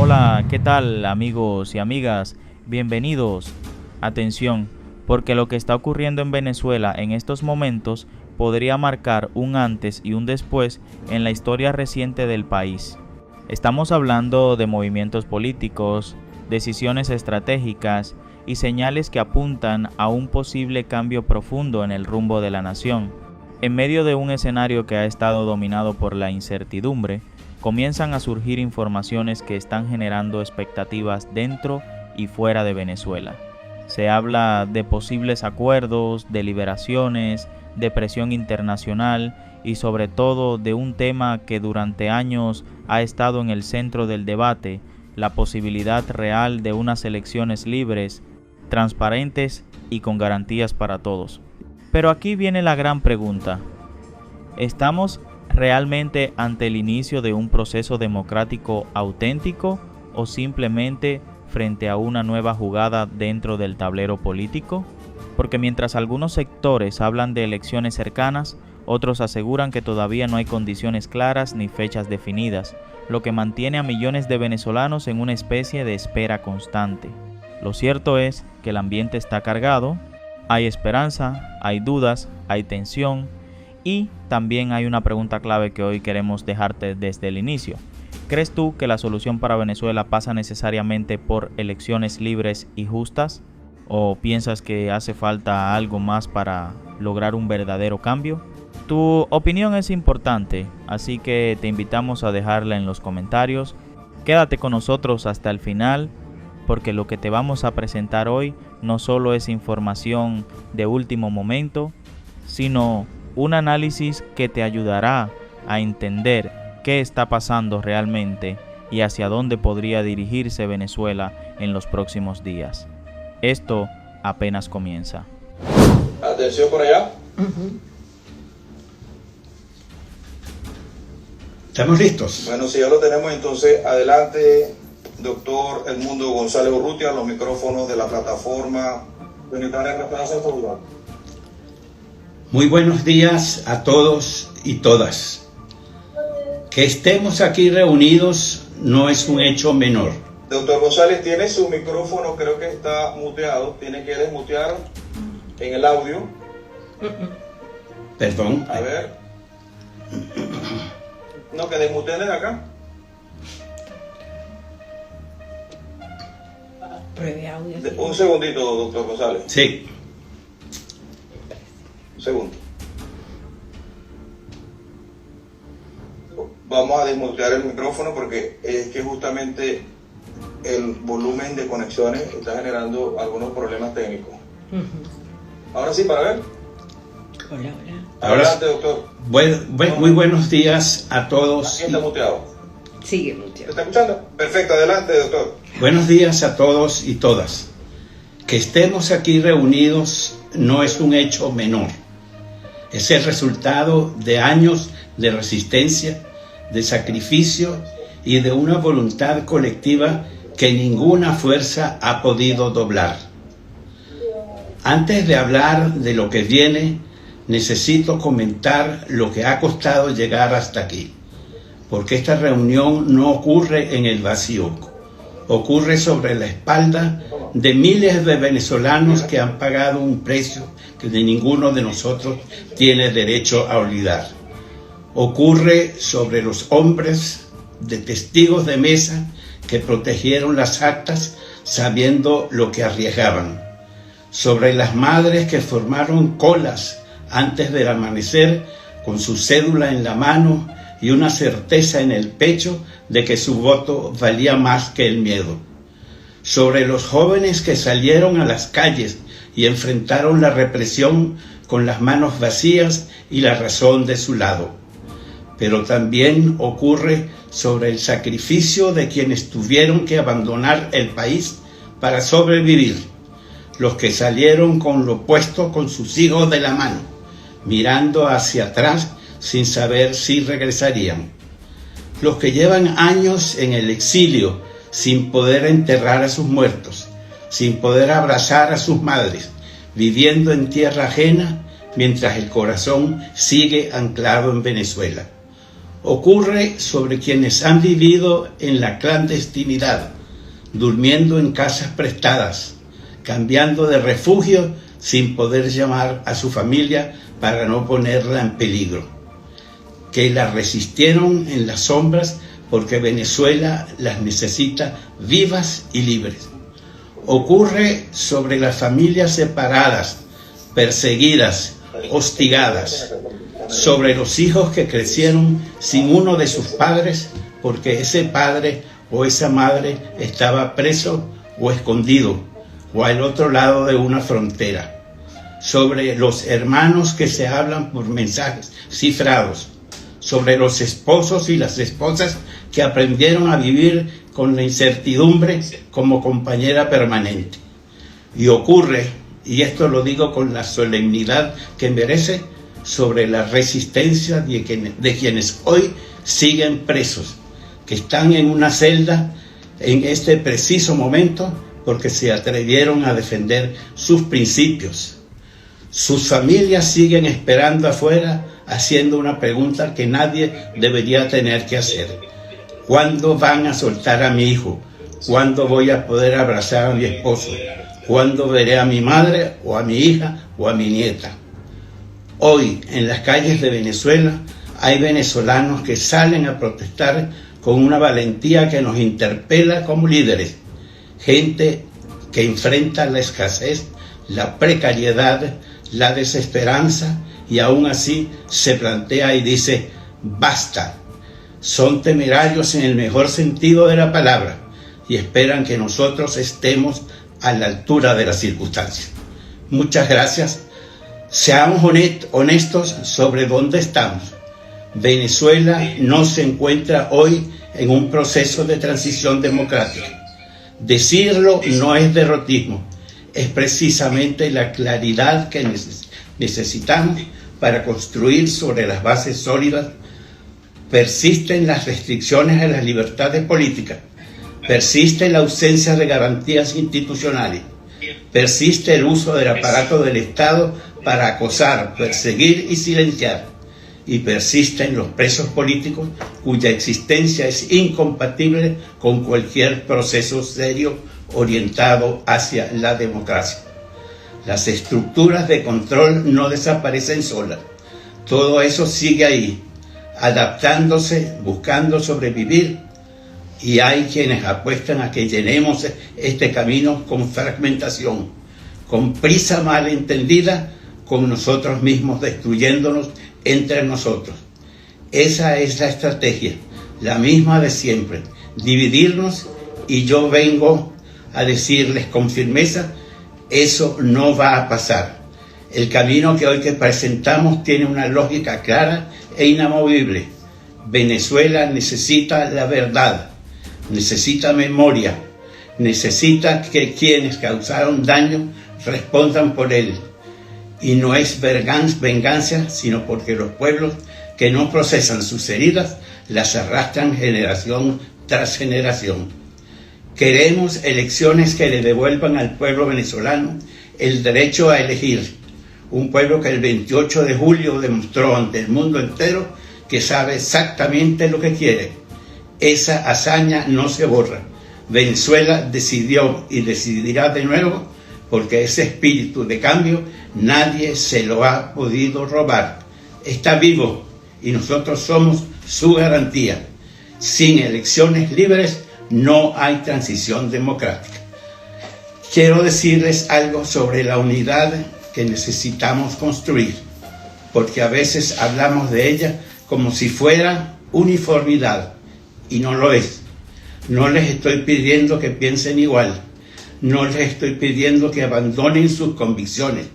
Hola, ¿qué tal amigos y amigas? Bienvenidos. Atención, porque lo que está ocurriendo en Venezuela en estos momentos podría marcar un antes y un después en la historia reciente del país. Estamos hablando de movimientos políticos, decisiones estratégicas y señales que apuntan a un posible cambio profundo en el rumbo de la nación. En medio de un escenario que ha estado dominado por la incertidumbre, comienzan a surgir informaciones que están generando expectativas dentro y fuera de Venezuela. Se habla de posibles acuerdos, deliberaciones, de presión internacional y sobre todo de un tema que durante años ha estado en el centro del debate, la posibilidad real de unas elecciones libres, transparentes y con garantías para todos. Pero aquí viene la gran pregunta. ¿Estamos realmente ante el inicio de un proceso democrático auténtico o simplemente frente a una nueva jugada dentro del tablero político? Porque mientras algunos sectores hablan de elecciones cercanas, otros aseguran que todavía no hay condiciones claras ni fechas definidas, lo que mantiene a millones de venezolanos en una especie de espera constante. Lo cierto es que el ambiente está cargado, hay esperanza, hay dudas, hay tensión y también hay una pregunta clave que hoy queremos dejarte desde el inicio. ¿Crees tú que la solución para Venezuela pasa necesariamente por elecciones libres y justas? ¿O piensas que hace falta algo más para lograr un verdadero cambio? Tu opinión es importante, así que te invitamos a dejarla en los comentarios. Quédate con nosotros hasta el final, porque lo que te vamos a presentar hoy no solo es información de último momento, sino un análisis que te ayudará a entender qué está pasando realmente y hacia dónde podría dirigirse Venezuela en los próximos días. Esto apenas comienza. Atención por allá. ¿Estamos listos? Bueno, si ya lo tenemos, entonces adelante, doctor Edmundo González Urrutia, los micrófonos de la plataforma unitaria de reemplazo popular. Muy buenos días a todos y todas. Que estemos aquí reunidos no es un hecho menor. Doctor González, tiene su micrófono, creo que está muteado, tiene que desmutear en el audio. Perdón. A ver. No, que desmuteen desde acá. Pruebe audio. Un segundito, doctor González. Sí. Un segundo. Vamos a desmutear el micrófono porque es que justamente el volumen de conexiones está generando algunos problemas técnicos. Ahora sí, para ver. Hola. Adelante, doctor. Muy buenos días a todos. Aquí está muteado. Sigue ¿Se muteado. está escuchando? Perfecto, adelante, doctor. Buenos días a todos y todas. Que estemos aquí reunidos no es un hecho menor. Es el resultado de años de resistencia, de sacrificio y de una voluntad colectiva que ninguna fuerza ha podido doblar. Antes de hablar de lo que viene, necesito comentar lo que ha costado llegar hasta aquí, porque esta reunión no ocurre en el vacío, ocurre sobre la espalda de miles de venezolanos que han pagado un precio que de ninguno de nosotros tiene derecho a olvidar. Ocurre sobre los hombres de testigos de mesa que protegieron las actas sabiendo lo que arriesgaban, sobre las madres que formaron colas antes del amanecer con su cédula en la mano y una certeza en el pecho de que su voto valía más que el miedo, sobre los jóvenes que salieron a las calles y enfrentaron la represión con las manos vacías y la razón de su lado. Pero también ocurre sobre el sacrificio de quienes tuvieron que abandonar el país para sobrevivir, los que salieron con lo puesto con sus hijos de la mano, mirando hacia atrás sin saber si regresarían, los que llevan años en el exilio sin poder enterrar a sus muertos, sin poder abrazar a sus madres, viviendo en tierra ajena mientras el corazón sigue anclado en Venezuela. Ocurre sobre quienes han vivido en la clandestinidad, durmiendo en casas prestadas, cambiando de refugio sin poder llamar a su familia para no ponerla en peligro, que la resistieron en las sombras porque Venezuela las necesita vivas y libres. Ocurre sobre las familias separadas, perseguidas, hostigadas, sobre los hijos que crecieron sin uno de sus padres porque ese padre o esa madre estaba preso o escondido o al otro lado de una frontera, sobre los hermanos que se hablan por mensajes cifrados, sobre los esposos y las esposas que aprendieron a vivir con la incertidumbre como compañera permanente. Y ocurre, y esto lo digo con la solemnidad que merece, sobre la resistencia de quienes hoy siguen presos, que están en una celda en este preciso momento porque se atrevieron a defender sus principios. Sus familias siguen esperando afuera, haciendo una pregunta que nadie debería tener que hacer. ¿Cuándo van a soltar a mi hijo? ¿Cuándo voy a poder abrazar a mi esposo? ¿Cuándo veré a mi madre o a mi hija o a mi nieta? Hoy, en las calles de Venezuela, hay venezolanos que salen a protestar con una valentía que nos interpela como líderes. Gente que enfrenta la escasez, la precariedad, la desesperanza y aún así se plantea y dice, basta. Son temerarios en el mejor sentido de la palabra y esperan que nosotros estemos a la altura de las circunstancias. Muchas gracias. Seamos honestos sobre dónde estamos. Venezuela no se encuentra hoy en un proceso de transición democrática. Decirlo no es derrotismo, es precisamente la claridad que necesitamos para construir sobre las bases sólidas. Persisten las restricciones a las libertades políticas, persiste la ausencia de garantías institucionales, persiste el uso del aparato del Estado para acosar, perseguir y silenciar, y persisten los presos políticos cuya existencia es incompatible con cualquier proceso serio orientado hacia la democracia. Las estructuras de control no desaparecen solas, todo eso sigue ahí, adaptándose, buscando sobrevivir, y hay quienes apuestan a que llenemos este camino con fragmentación, con prisa mal entendida, con nosotros mismos destruyéndonos entre nosotros. Esa es la estrategia, la misma de siempre, dividirnos, y yo vengo a decirles con firmeza, eso no va a pasar. El camino que hoy presentamos tiene una lógica clara e inamovible. Venezuela necesita la verdad, necesita memoria, necesita que quienes causaron daño respondan por él. Y no es venganza, sino porque los pueblos que no procesan sus heridas las arrastran generación tras generación. Queremos elecciones que le devuelvan al pueblo venezolano el derecho a elegir. Un pueblo que el 28 de julio demostró ante el mundo entero que sabe exactamente lo que quiere. Esa hazaña no se borra. Venezuela decidió y decidirá de nuevo, porque ese espíritu de cambio nadie se lo ha podido robar. Está vivo y nosotros somos su garantía. Sin elecciones libres no hay transición democrática. Quiero decirles algo sobre la unidad que necesitamos construir, porque a veces hablamos de ella como si fuera uniformidad, y no lo es. No les estoy pidiendo que piensen igual, no les estoy pidiendo que abandonen sus convicciones,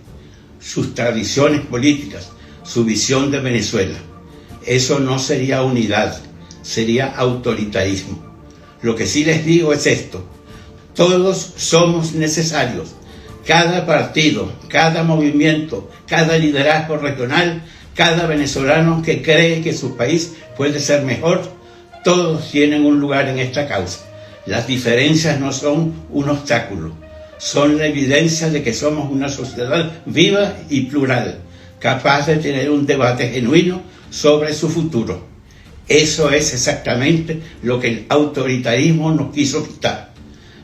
sus tradiciones políticas, su visión de Venezuela. Eso no sería unidad, sería autoritarismo. Lo que sí les digo es esto: todos somos necesarios. Cada partido, cada movimiento, cada liderazgo regional, cada venezolano que cree que su país puede ser mejor, todos tienen un lugar en esta causa. Las diferencias no son un obstáculo, son la evidencia de que somos una sociedad viva y plural, capaz de tener un debate genuino sobre su futuro. Eso es exactamente lo que el autoritarismo nos quiso quitar.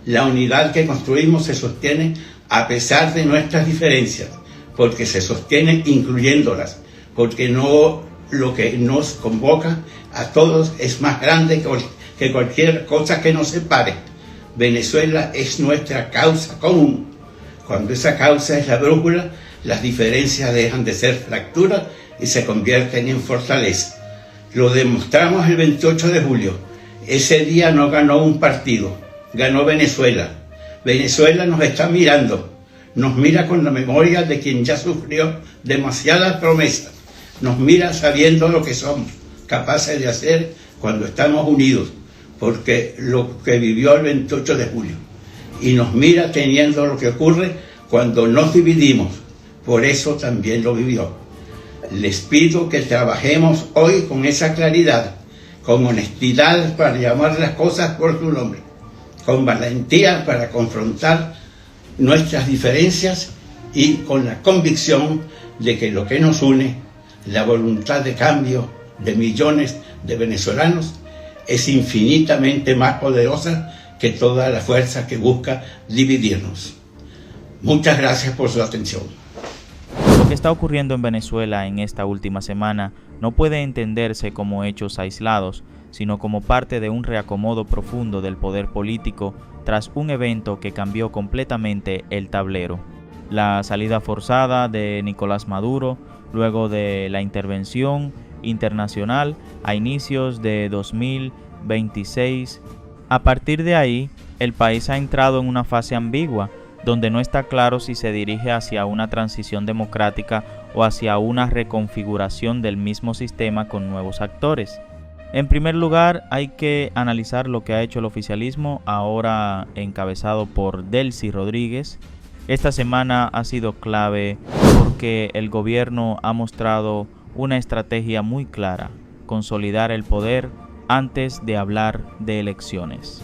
La unidad que construimos se sostiene a pesar de nuestras diferencias, porque se sostiene incluyéndolas, porque no lo que nos convoca a todos es más grande que cualquier cosa que nos separe. Venezuela es nuestra causa común. Cuando esa causa es la brújula, las diferencias dejan de ser fracturas y se convierten en fortaleza. Lo demostramos el 28 de julio. Ese día no ganó un partido, ganó Venezuela. Venezuela nos está mirando, nos mira con la memoria de quien ya sufrió demasiadas promesas, nos mira sabiendo lo que somos capaces de hacer cuando estamos unidos, porque lo que vivió el 28 de julio, y nos mira teniendo lo que ocurre cuando nos dividimos, por eso también lo vivió. Les pido que trabajemos hoy con esa claridad, con honestidad para llamar las cosas por su nombre, con valentía para confrontar nuestras diferencias y con la convicción de que lo que nos une, la voluntad de cambio de millones de venezolanos, es infinitamente más poderosa que toda la fuerza que busca dividirnos. Muchas gracias por su atención. Lo que está ocurriendo en Venezuela en esta última semana no puede entenderse como hechos aislados, sino como parte de un reacomodo profundo del poder político tras un evento que cambió completamente el tablero. La salida forzada de Nicolás Maduro, luego de la intervención internacional a inicios de 2026. A partir de ahí, el país ha entrado en una fase ambigua, donde no está claro si se dirige hacia una transición democrática o hacia una reconfiguración del mismo sistema con nuevos actores. En primer lugar, hay que analizar lo que ha hecho el oficialismo, ahora encabezado por Delcy Rodríguez. Esta semana ha sido clave porque el gobierno ha mostrado una estrategia muy clara: consolidar el poder antes de hablar de elecciones.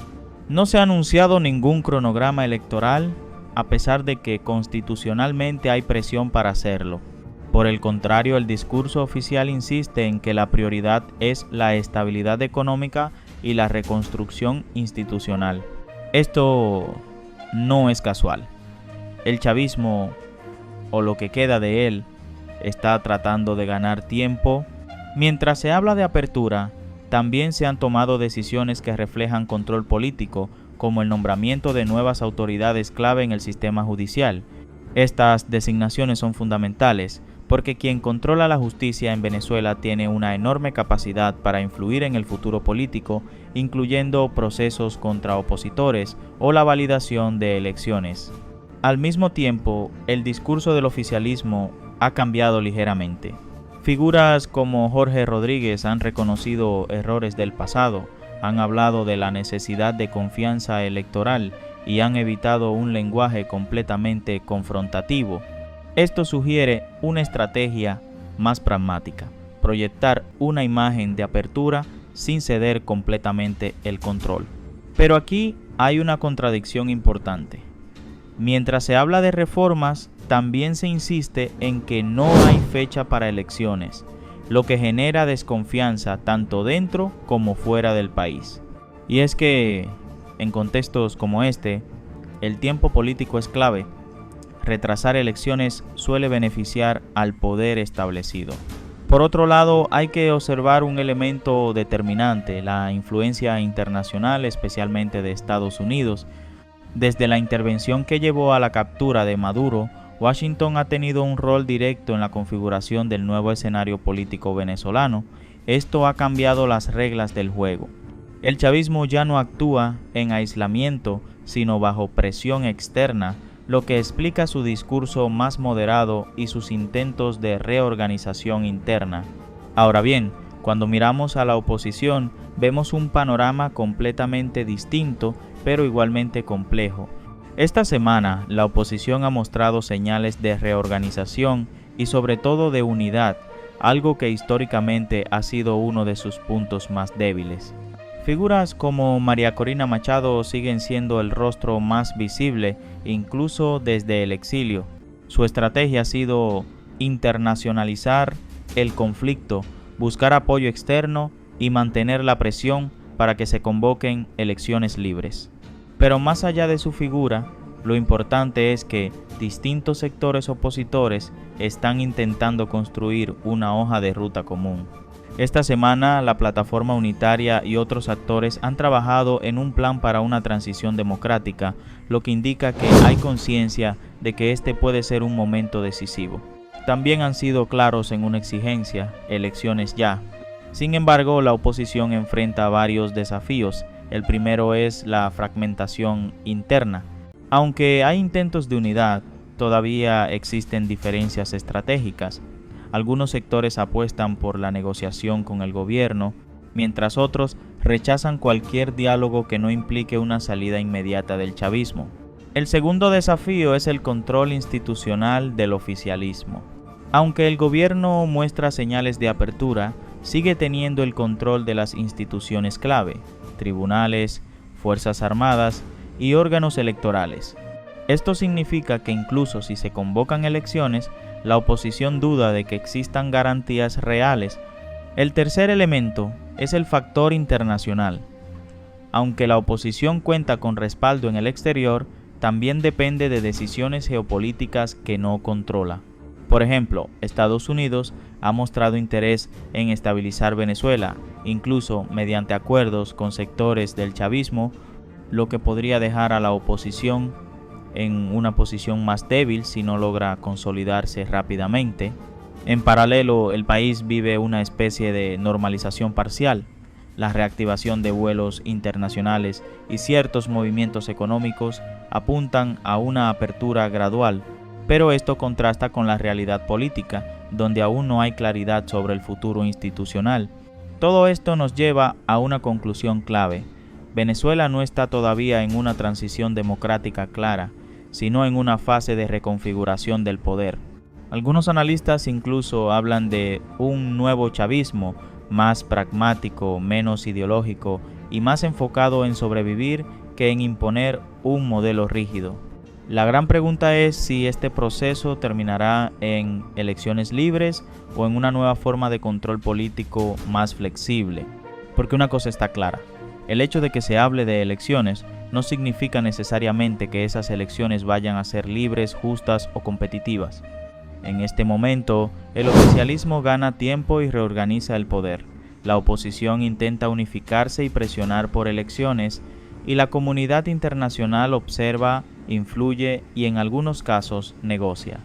No se ha anunciado ningún cronograma electoral, a pesar de que constitucionalmente hay presión para hacerlo. Por el contrario, el discurso oficial insiste en que la prioridad es la estabilidad económica y la reconstrucción institucional. Esto no es casual. El chavismo, o lo que queda de él, está tratando de ganar tiempo. Mientras se habla de apertura, también se han tomado decisiones que reflejan control político, como el nombramiento de nuevas autoridades clave en el sistema judicial. Estas designaciones son fundamentales, porque quien controla la justicia en Venezuela tiene una enorme capacidad para influir en el futuro político, incluyendo procesos contra opositores o la validación de elecciones. Al mismo tiempo, el discurso del oficialismo ha cambiado ligeramente. Figuras como Jorge Rodríguez han reconocido errores del pasado, han hablado de la necesidad de confianza electoral y han evitado un lenguaje completamente confrontativo. Esto sugiere una estrategia más pragmática: proyectar una imagen de apertura sin ceder completamente el control. Pero aquí hay una contradicción importante. Mientras se habla de reformas, también se insiste en que no hay fecha para elecciones, lo que genera desconfianza tanto dentro como fuera del país. Y es que, en contextos como este, el tiempo político es clave. Retrasar elecciones suele beneficiar al poder establecido. Por otro lado, hay que observar un elemento determinante: la influencia internacional, especialmente de Estados Unidos. Desde la intervención que llevó a la captura de Maduro, Washington ha tenido un rol directo en la configuración del nuevo escenario político venezolano. Esto ha cambiado las reglas del juego. El chavismo ya no actúa en aislamiento, sino bajo presión externa, lo que explica su discurso más moderado y sus intentos de reorganización interna. Ahora bien, cuando miramos a la oposición, vemos un panorama completamente distinto, pero igualmente complejo. Esta semana, la oposición ha mostrado señales de reorganización y sobre todo de unidad, algo que históricamente ha sido uno de sus puntos más débiles. Figuras como María Corina Machado siguen siendo el rostro más visible, incluso desde el exilio. Su estrategia ha sido internacionalizar el conflicto, buscar apoyo externo y mantener la presión para que se convoquen elecciones libres. Pero más allá de su figura, lo importante es que distintos sectores opositores están intentando construir una hoja de ruta común. Esta semana, la Plataforma Unitaria y otros actores han trabajado en un plan para una transición democrática, lo que indica que hay conciencia de que este puede ser un momento decisivo. También han sido claros en una exigencia: elecciones ya. Sin embargo, la oposición enfrenta varios desafíos. El primero es la fragmentación interna. Aunque hay intentos de unidad, todavía existen diferencias estratégicas. Algunos sectores apuestan por la negociación con el gobierno, mientras otros rechazan cualquier diálogo que no implique una salida inmediata del chavismo. El segundo desafío es el control institucional del oficialismo. Aunque el gobierno muestra señales de apertura, sigue teniendo el control de las instituciones clave: tribunales, fuerzas armadas y órganos electorales. Esto significa que incluso si se convocan elecciones, la oposición duda de que existan garantías reales. El tercer elemento es el factor internacional. Aunque la oposición cuenta con respaldo en el exterior, también depende de decisiones geopolíticas que no controla. Por ejemplo, Estados Unidos ha mostrado interés en estabilizar Venezuela, incluso mediante acuerdos con sectores del chavismo, lo que podría dejar a la oposición en una posición más débil si no logra consolidarse rápidamente. En paralelo, el país vive una especie de normalización parcial. La reactivación de vuelos internacionales y ciertos movimientos económicos apuntan a una apertura gradual, pero esto contrasta con la realidad política, donde aún no hay claridad sobre el futuro institucional. Todo esto nos lleva a una conclusión clave: Venezuela no está todavía en una transición democrática clara, sino en una fase de reconfiguración del poder. Algunos analistas incluso hablan de un nuevo chavismo, más pragmático, menos ideológico y más enfocado en sobrevivir que en imponer un modelo rígido. La gran pregunta es si este proceso terminará en elecciones libres o en una nueva forma de control político más flexible. Porque una cosa está clara: el hecho de que se hable de elecciones no significa necesariamente que esas elecciones vayan a ser libres, justas o competitivas. En este momento, el oficialismo gana tiempo y reorganiza el poder. La oposición intenta unificarse y presionar por elecciones, y la comunidad internacional observa, influye y en algunos casos negocia.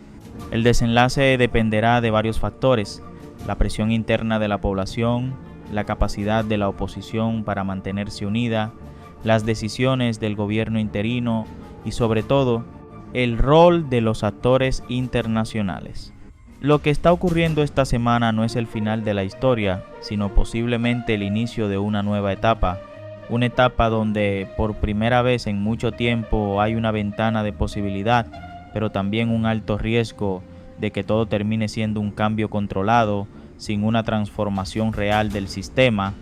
El desenlace dependerá de varios factores: la presión interna de la población, la capacidad de la oposición para mantenerse unida, las decisiones del gobierno interino y, sobre todo, el rol de los actores internacionales. Lo que está ocurriendo esta semana no es el final de la historia, sino posiblemente el inicio de una nueva etapa. Una etapa donde por primera vez en mucho tiempo hay una ventana de posibilidad, pero también un alto riesgo de que todo termine siendo un cambio controlado, sin una transformación real del sistema,